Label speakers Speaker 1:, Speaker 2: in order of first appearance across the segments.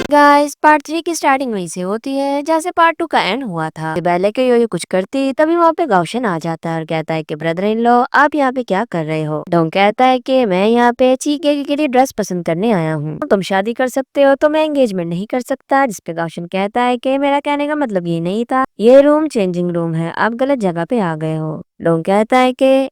Speaker 1: Guys part 3 की starting वहीं से होती है जहाँ से पार्ट 2 का एंड हुआ था। बेले के यो कुछ करती तभी वहाँ पे गाउशन आ जाता है और कहता है कि ब्रदर इन लॉ आप यहाँ पे क्या कर रहे हो। डोंग कहता है कि मैं यहाँ पे चीके के लिए ड्रेस पसंद करने आया हूँ, तुम शादी कर सकते हो तो मैं एंगेजमेंट नहीं कर सकता। जिसपे गाउशन कहता है कि मेरा कहने का मतलब ये नहीं था, ये रूम चेंजिंग रूम है, आप गलत जगह पे आ गए हो। डोंग कहता है कि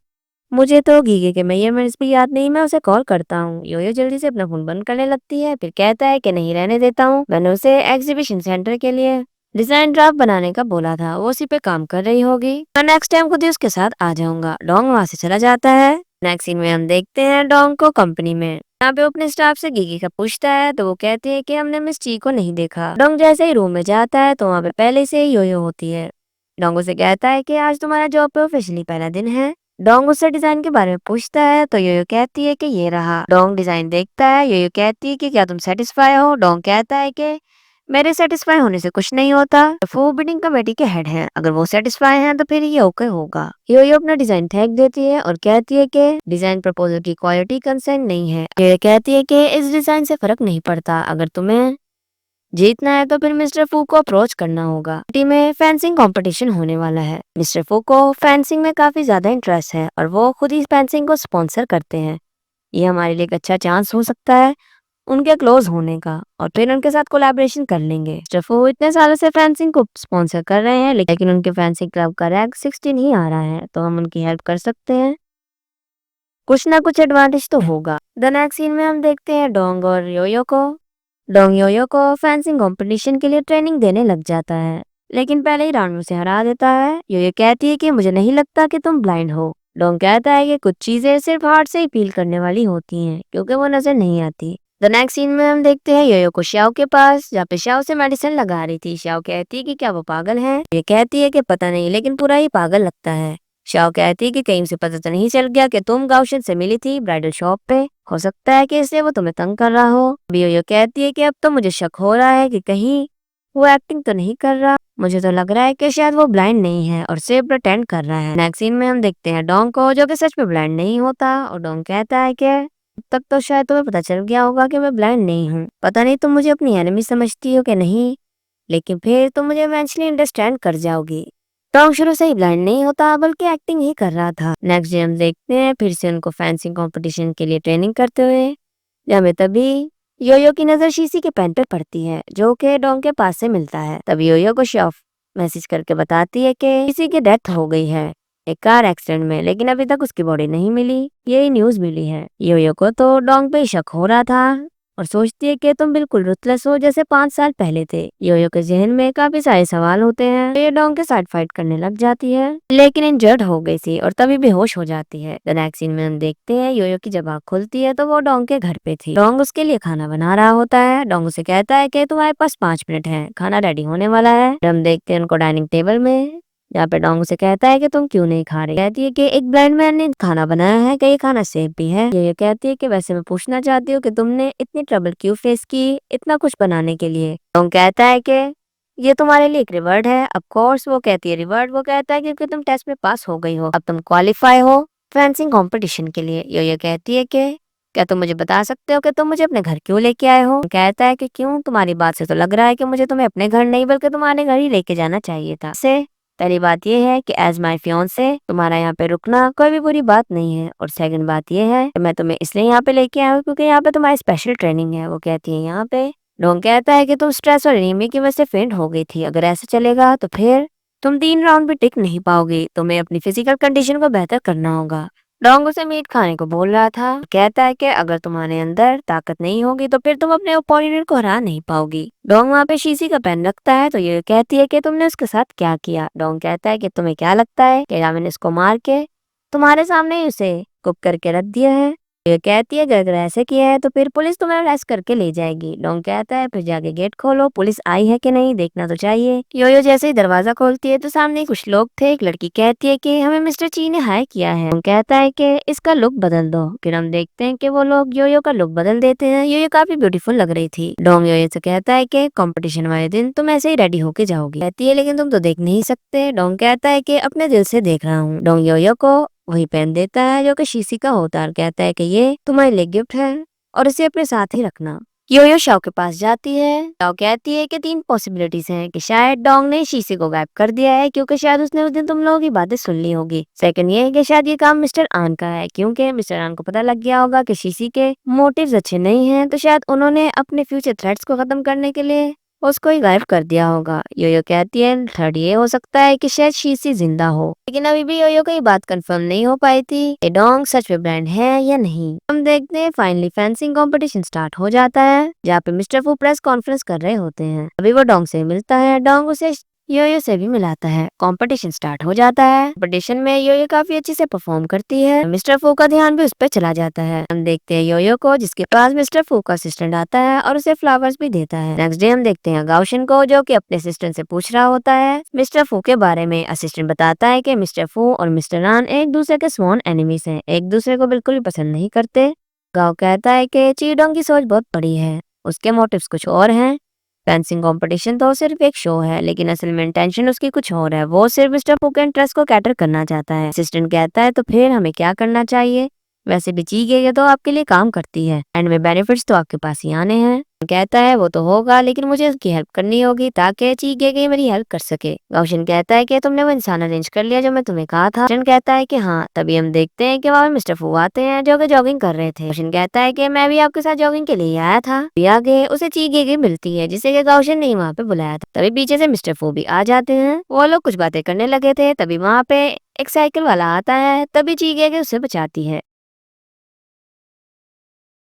Speaker 1: मुझे तो गीगे के मेजरमेंट्स भी याद नहीं, मैं उसे कॉल करता हूँ। योयो जल्दी से अपना फोन बंद करने लगती है, फिर कहता है कि नहीं रहने देता हूँ, मैंने उसे एग्जीबिशन सेंटर के लिए डिजाइन ड्राफ्ट बनाने का बोला था, वो उसी पे काम कर रही होगी, मैं नेक्स्ट टाइम खुद ही उसके साथ आ जाऊंगा। डोंग वहां से चला जाता है। नेक्स्ट सीन में हम देखते हैं डोंग को कंपनी में। यहाँ पे अपने स्टाफ से गीगी का पूछता है तो वो कहते हैं कि हमने मिस ची को नहीं देखा। डोंग जैसे ही रूम में जाता है तो वहाँ पे पहले से ही योयो होती है। डोंग उसे कहता है कि आज तुम्हारा जॉब पे ऑफिशियली पहला दिन है। डोंग उससे डिजाइन के बारे में पूछता है तो योयो कहती है कि ये रहा। डोंग डिजाइन देखता है, योयो कहती है कि क्या तुम सेटिस्फाई हो। डोंग कहता है कि मेरे सेटिस्फाई होने से कुछ नहीं होता, वो बिडिंग कमेटी के हेड हैं, अगर वो सेटिस्फाई हैं तो फिर ये ओके होगा। योयो अपना डिजाइन फेंक देती है और कहती है कि डिजाइन प्रपोजल की क्वालिटी कंसर्न नहीं है। योयो कहती है कि इस डिजाइन से फर्क नहीं पड़ता, अगर तुम्हें जीतना है तो फिर मिस्टर फू को अप्रोच करना होगा। टीम में फेंसिंग कंपटीशन होने वाला है। मिस्टर फू को फेंसिंग में काफी ज्यादा इंटरेस्ट है और वो खुद ही फेंसिंग को स्पॉन्सर करते हैं। ये हमारे लिए एक अच्छा चांस हो सकता है उनके क्लोज होने का और फिर उनके साथ कोलैबोरेशन कर लेंगे। मिस्टर फू इतने सालों से फेंसिंग को स्पॉन्सर कर रहे हैं लेकिन उनके फेंसिंग क्लब का रैंक 16 ही आ रहा है, तो हम उनकी हेल्प कर सकते हैं, कुछ ना कुछ एडवांटेज तो होगा। द नेक्स्ट सीन में हम देखते हैं डोंग और योयो को। डोंग योयो को फेंसिंग कंपटीशन के लिए ट्रेनिंग देने लग जाता है, लेकिन पहले ही राउंड में से हरा देता है। योयो कहती है कि मुझे नहीं लगता कि तुम ब्लाइंड हो। डोंग कहता है कि कुछ चीजें सिर्फ हार्ट से ही फील करने वाली होती हैं क्योंकि वो नजर नहीं आती। द नेक्स्ट सीन में हम देखते हैं योयो को श्याओ के पास, जहाँ पे श्याओ से मेडिसिन लगा रही थी। श्याओ कहती है कि क्या वो पागल है। ये कहती है कि पता नहीं लेकिन पूरा ही पागल लगता है। श्याओ कहती है कि कहीं से पता तो नहीं चल गया कि तुम गाउशन से मिली थी ब्राइडल शॉप पे, हो सकता है कि इसलिए वो तुम्हें तंग कर रहा हो। योयो कहती है कि अब तो मुझे शक हो रहा है कि कहीं वो एक्टिंग तो नहीं कर रहा, मुझे तो लग रहा है कि शायद वो ब्लाइंड नहीं है और सिर्फ प्रिटेंड कर रहा है। नेक्स्ट सीन में हम देखते हैं डोंग को, जो कि सच में ब्लाइंड नहीं होता, और डोंग कहता है कि अब तक तो शायद तुम्हें पता चल गया होगा कि मैं ब्लाइंड नहीं हूँ, पता नहीं तुम मुझे अपनी एनिमी समझती हो कि नहीं, लेकिन फिर तुम मुझे इवेंचुअली अंडरस्टैंड कर जाओगी। टॉम शुरू से ही ब्लाइंड नहीं होता बल्कि एक्टिंग ही कर रहा था। नेक्स्ट डे हम देखते हैं फिर से उनको फेंसिंग कंपटीशन के लिए ट्रेनिंग करते हुए, जहाँ में तभी योयो की नजर शीशी के पेन पे पड़ती है जो कि डोंग के पास से मिलता है। तभी योयो को शॉफ मैसेज करके बताती है कि किसी की डेथ हो गई है एक कार एक्सीडेंट में, लेकिन अभी तक उसकी बॉडी नहीं मिली, यही न्यूज मिली है। योयो को तो डोंग पे शक हो रहा था और सोचती है कि तुम बिल्कुल रुतलेस हो जैसे 5 साल पहले थे। योयो के जहन में काफी सारे सवाल होते हैं, ये डोंग के साथ फाइट करने लग जाती है लेकिन इंजर्ड हो गई थी और तभी बेहोश हो जाती है। द नेक्स्ट सीन में हम देखते हैं योयो की जब आँख खुलती है तो वो डोंग के घर पे थी। डोंग उसके लिए खाना बना रहा होता है। डोंग उसे कहता है कि तुम्हारे पास 5 मिनट है, खाना रेडी होने वाला है। हम देखते हैं उनको डाइनिंग टेबल में, यहाँ पे डोंग उसे कहता है कि तुम क्यों नहीं खा रही। कहती है कि एक ब्लाइंड मैन ने खाना बनाया है, कि ये खाना सेफ भी है। ये कहती है कि वैसे मैं पूछना चाहती हूँ कि तुमने इतनी ट्रबल क्यों फेस की इतना कुछ बनाने के लिए। डोंग कहता है कि ये तुम्हारे लिए एक रिवॉर्ड है। ऑफ कोर्स वो कहती है रिवॉर्ड, वो कहता है क्योंकि तुम टेस्ट में पास हो गई हो, अब तुम क्वालिफाई हो फेंसिंग कंपटीशन के लिए। ये कहती है कि क्या तुम मुझे बता सकते हो कि तुम मुझे अपने घर क्यों लेके आए हो। कहता है कि क्यों, तुम्हारी बात से तो लग रहा है कि मुझे तुम्हें अपने घर नहीं बल्कि तुम्हारे घर ही लेके जाना चाहिए था। से पहली बात ये है कि एज माई फियांसे तुम्हारा यहाँ पे रुकना कोई भी बुरी बात नहीं है, और सेकंड बात ये है कि मैं तुम्हें इसलिए यहाँ पे लेके आया हूँ क्योंकि यहाँ पे तुम्हारी स्पेशल ट्रेनिंग है। वो कहती है यहाँ पे। डोंग कहता है कि तुम स्ट्रेस और एनीमिया की वजह से फेंट हो गई थी, अगर ऐसे चलेगा तो फिर तुम 3 राउंड भी टिक नहीं पाओगी, तुम्हें अपनी फिजिकल कंडीशन को बेहतर करना होगा। डोंग उसे मीट खाने को बोल रहा था, कहता है कि अगर तुम्हारे अंदर ताकत नहीं होगी तो फिर तुम अपने ओपोनेंट को हरा नहीं पाओगी। डोंग वहाँ पे शीशी का पेन रखता है तो ये कहती है कि तुमने उसके साथ क्या किया। डोंग कहता है कि तुम्हें क्या लगता है कि मैंने इसको मार के तुम्हारे सामने ही उसे कुप करके रख दिया है। ये कहती है कि अगर ऐसे किया है तो फिर पुलिस तुम्हें अरेस्ट करके ले जाएगी। डोंग कहता है फिर जाके गेट खोलो, पुलिस आई है कि नहीं देखना तो चाहिए। योयो जैसे ही दरवाजा खोलती है तो सामने कुछ लोग थे। एक लड़की कहती है कि हमें मिस्टर ची ने हाय किया है। डोंग कहता है कि इसका लुक बदल दो। फिर हम देखते हैं कि वो लोग योयो का लुक बदल देते हैं। योयो काफी ब्यूटीफुल लग रही थी। डोंग योयो से कहता है कि कंपटीशन वाले दिन तुम ऐसे ही रेडी होके जाओगी। कहती है लेकिन तुम तो देख नहीं सकते। डोंग कहता है कि अपने दिल से देख रहा हूँ। डोंग योयो को वही पहन देता है जो कि शीशी का होता है, कहता है कि ये तुम्हारे लिए गिफ्ट है और इसे अपने साथ ही रखना। योयो शाओ के पास जाती है। शाओ कहती है कि 3 पॉसिबिलिटीज हैं कि शायद डोंग ने शीशी को गायब कर दिया है क्योंकि शायद उसने उस दिन तुम लोगों की बातें सुन ली होगी। सेकंड ये है कि शायद ये काम मिस्टर आन का है क्योंकि मिस्टर आन को पता लग गया होगा कि शीशी के मोटिव्स अच्छे नहीं हैं, तो शायद उन्होंने अपने फ्यूचर थ्रेट्स को खत्म करने के लिए उसको ही गायब कर दिया होगा। योयो कहती है थर्ड ये हो सकता है कि शायद शीशी जिंदा हो, लेकिन अभी भी योयो को ये बात कंफर्म नहीं हो पाई थी कि डोंग सच में ब्रांड है या नहीं। हम देखते हैं फाइनली फेंसिंग कंपटीशन स्टार्ट हो जाता है जहाँ पे मिस्टर फू प्रेस कॉन्फ्रेंस कर रहे होते हैं। अभी वो डोंग से मिलता है, डोंग उसे योयो से भी मिलाता है। कंपटीशन स्टार्ट हो जाता है। कंपटीशन में योयो काफी अच्छे से परफॉर्म करती है। मिस्टर फू का ध्यान भी उस पर चला जाता है। हम देखते हैं योयो को जिसके पास मिस्टर फू का असिस्टेंट आता है और उसे फ्लावर्स भी देता है। नेक्स्ट डे हम देखते हैं गाउशन को जो कि अपने असिस्टेंट से पूछ रहा होता है मिस्टर फू के बारे में। असिस्टेंट बताता है कि मिस्टर फू और मिस्टर आन एक दूसरे के स्वॉन एनिमीज हैं, एक दूसरे को बिल्कुल भी पसंद नहीं करते। गाओ कहता है कि चीडोंग की सोच बहुत बड़ी है, उसके मोटिव्स कुछ और हैं। फेंसिंग कंपटीशन तो सिर्फ एक शो है, लेकिन असल में इंटेंशन उसकी कुछ और है। वो सिर्फ मिस्टर फू के इंटरेस्ट को कैटर करना चाहता है। असिस्टेंट कहता है तो फिर हमें क्या करना चाहिए? वैसे भी चीगे तो आपके लिए काम करती है एंड में बेनिफिट्स तो आपके पास ही आने हैं। कहता है वो तो होगा, लेकिन मुझे उसकी हेल्प करनी होगी ताकि चीगे मेरी हेल्प कर सके। गाउशन कहता है कि तुमने वो इंसान अरेंज कर लिया जो मैं तुम्हें कहा था? गाउशन कहता है कि हाँ। तभी हम देखते हैं कि वहाँ मिस्टर फू आते हैं जो कि जॉगिंग कर रहे थे। गाउशन कहता है कि मैं भी आपके साथ जॉगिंग के लिए आया था। भी आगे उसे चीगे मिलती है जिसे कि गाउशन ने वहाँ पे बुलाया था। तभी पीछे से मिस्टर फू भी आ जाते हैं। वो लोग कुछ बातें करने लगे थे, तभी वहाँ पे एक साइकिल वाला आता है। तभी चीगे उसे बचाती है।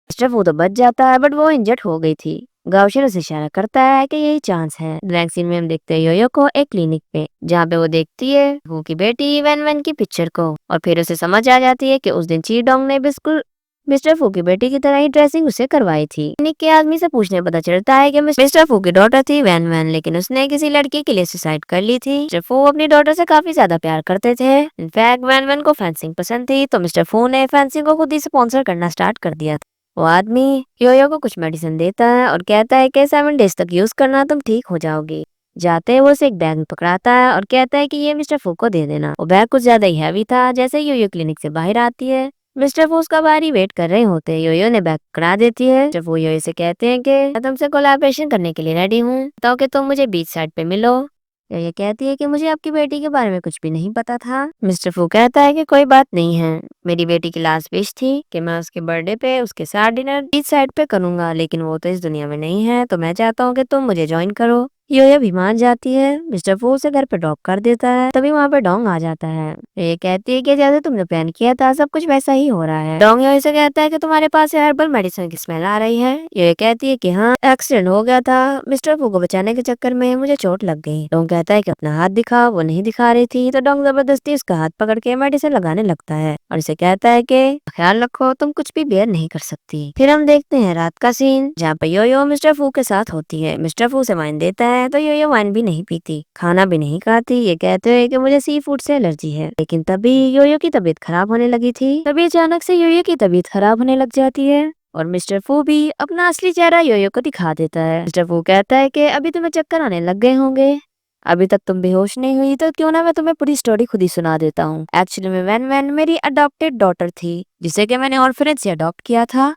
Speaker 1: मिस्टर फू तो बच जाता है बट वो इंजर्ड हो गई थी। गाउशन उसे इशारा करता है कि यही चांस है। नेक्स्ट सीन में हम देखते हैं योयो को एक क्लिनिक पे जहाँ पे वो देखती है फू की बेटी वैन वैन की पिक्चर को और फिर उसे समझ आ जाती है कि उस दिन चीडोंग ने बिल्कुल मिस्टर फू की बेटी की तरह ही ड्रेसिंग उसे करवाई थी। क्लिनिक के आदमी से पूछने पता चलता है कि मिस्टर फू की डॉटर थी वैन वैन, लेकिन उसने किसी लड़की के लिए सुसाइड कर ली थी। मिस्टर फू अपनी डॉटर से काफी ज्यादा प्यार करते थे। इनफैक्ट वैन वैन को फेंसिंग पसंद थी, तो मिस्टर फू ने फेंसिंग को खुद ही स्पॉन्सर करना स्टार्ट कर दिया। वो आदमी योयो को कुछ मेडिसिन देता है और कहता है कि 7 डेज तक यूज करना, तुम ठीक हो जाओगे। जाते ही वो उसे एक बैग में पकड़ाता है और कहता है कि ये मिस्टर फू को दे देना। वो बैग कुछ ज्यादा ही हैवी था। जैसे ही योयो क्लिनिक से बाहर आती है मिस्टर फू उसका बाहर ही वेट कर रहे होते हैं। योयो ने बैग पकड़ा देती है। मिस्टर फू योयो से कहते हैं कि मैं तुमसे कोलैबोरेशन करने के लिए रेडी हूँ, तो कि तुम मुझे बीच साइड पे मिलो। ये कहती है कि मुझे आपकी बेटी के बारे में कुछ भी नहीं पता था। मिस्टर फू कहता है कि कोई बात नहीं है, मेरी बेटी की लास्ट विश थी कि मैं उसके बर्थडे पे उसके साथ डिनर बीच साइड पे करूंगा, लेकिन वो तो इस दुनिया में नहीं है, तो मैं चाहता हूँ कि तुम मुझे ज्वाइन करो। योयो भी मान जाती है। मिस्टर फू उसे घर पे ड्रॉप कर देता है। तभी वहाँ पे डोंग आ जाता है। ये कहती है कि जैसे तुमने प्लान किया था सब कुछ वैसा ही हो रहा है। डोंग योयो से कहता है कि तुम्हारे पास हर्बल मेडिसिन की स्मेल आ रही है। ये कहती है कि हाँ, एक्सीडेंट हो गया था, मिस्टर फू को बचाने के चक्कर में मुझे चोट लग गई। डोंग कहता है कि अपना हाथ दिखा। वो नहीं दिखा रही थी, तो डोंग जबरदस्ती उसका हाथ पकड़ के मेडिसिन लगाने लगता है और इसे कहता है कि ख्याल रखो, तुम कुछ भी बेयर नहीं कर सकती। फिर हम देखते हैं रात का सीन जहाँ पे योयो मिस्टर फू के साथ होती है। मिस्टर फू से वाइन देता है तो योयो वाइन भी नहीं पीती, खाना भी नहीं खाती। ये कहते हैं कि मुझे सी फूड से एलर्जी है। लेकिन तभी योयो की तबीयत खराब होने लगी थी। तभी अचानक से योयो की तबीयत खराब होने लग जाती है और मिस्टर फू भी अपना असली चेहरा योयो को दिखा देता है। मिस्टर फू कहता है कि अभी तुम्हें चक्कर आने लग गए होंगे, अभी तक तुम बेहोश नहीं हुई, तो क्यों ना मैं तुम्हें पूरी स्टोरी खुद ही सुना देता हूँ। एक्चुअली में वैन वैन मेरी अडॉप्टेड डॉटर थी जिसे कि मैंने ऑर्फनेज से अडॉप्ट किया था।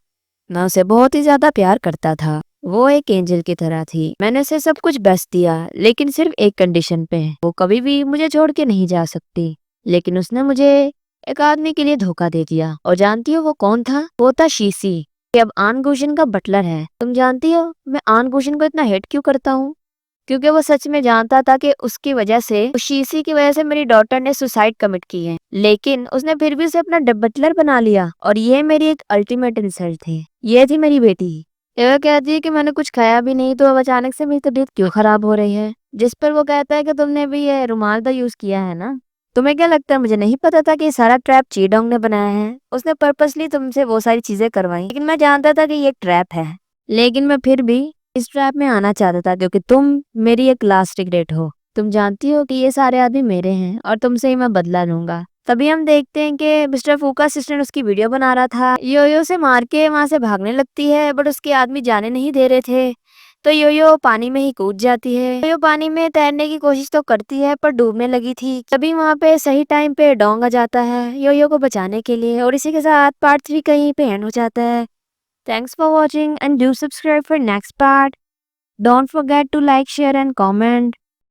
Speaker 1: मैं उसे बहुत ही ज्यादा प्यार करता था। वो एक एंजल की तरह थी। मैंने उसे सब कुछ बेस्ट दिया, लेकिन सिर्फ एक कंडीशन पे। वो कभी भी मुझे छोड़ के नहीं जा सकती। लेकिन उसने मुझे एक आदमी के लिए धोखा दे दिया। और जानती हो वो कौन था? वो था शीशी। ये अब आन गुशन का बटलर है। तुम जानती हो मैं आन गुशन को इतना हेट क्यों करता हूँ? क्योंकि वो सच में जानता था कि उसकी वजह से, उस शीशी की वजह से मेरी डॉटर ने सुसाइड कमिट की है, लेकिन उसने फिर भी उसे अपना बटलर बना लिया। और ये मेरी एक अल्टीमेट इंसल्ट थी। ये थी मेरी बेटी। ये कहती है कि मैंने कुछ खाया भी नहीं, तो अब अचानक से मेरी तबीयत क्यों खराब हो रही है? जिस पर वो कहता है कि तुमने भी ये रुमाल तो यूज किया है ना। तुम्हें क्या लगता है मुझे नहीं पता था कि ये सारा ट्रैप चीडोंग ने बनाया है? उसने पर्पसली तुमसे वो सारी चीजें करवाई, लेकिन मैं जानता था कि ये ट्रैप है। लेकिन मैं फिर भी इस ट्रैप में आना चाहता था क्योंकि तुम मेरी एक लास्ट रिग्रेट हो। तुम जानती हो कि ये सारे आदमी मेरे हैं और तुमसे ही मैं बदला लूंगा। तभी हम देखते हैं कि मिस्टर फू का असिस्टेंट उसकी वीडियो बना रहा था। योयो से मार के वहां से भागने लगती है, बट उसके आदमी जाने नहीं दे रहे थे, तो योयो पानी में ही कूद जाती है। योयो पानी में तैरने की कोशिश तो करती है पर डूबने लगी थी। तभी वहाँ पे सही टाइम पे डोंग आ जाता है योयो को बचाने के लिए, और इसी के साथ पार्ट 3 कहीं पे एंड हो जाता है। Thanks for watching and do subscribe for next part. Don't forget to like, share and comment.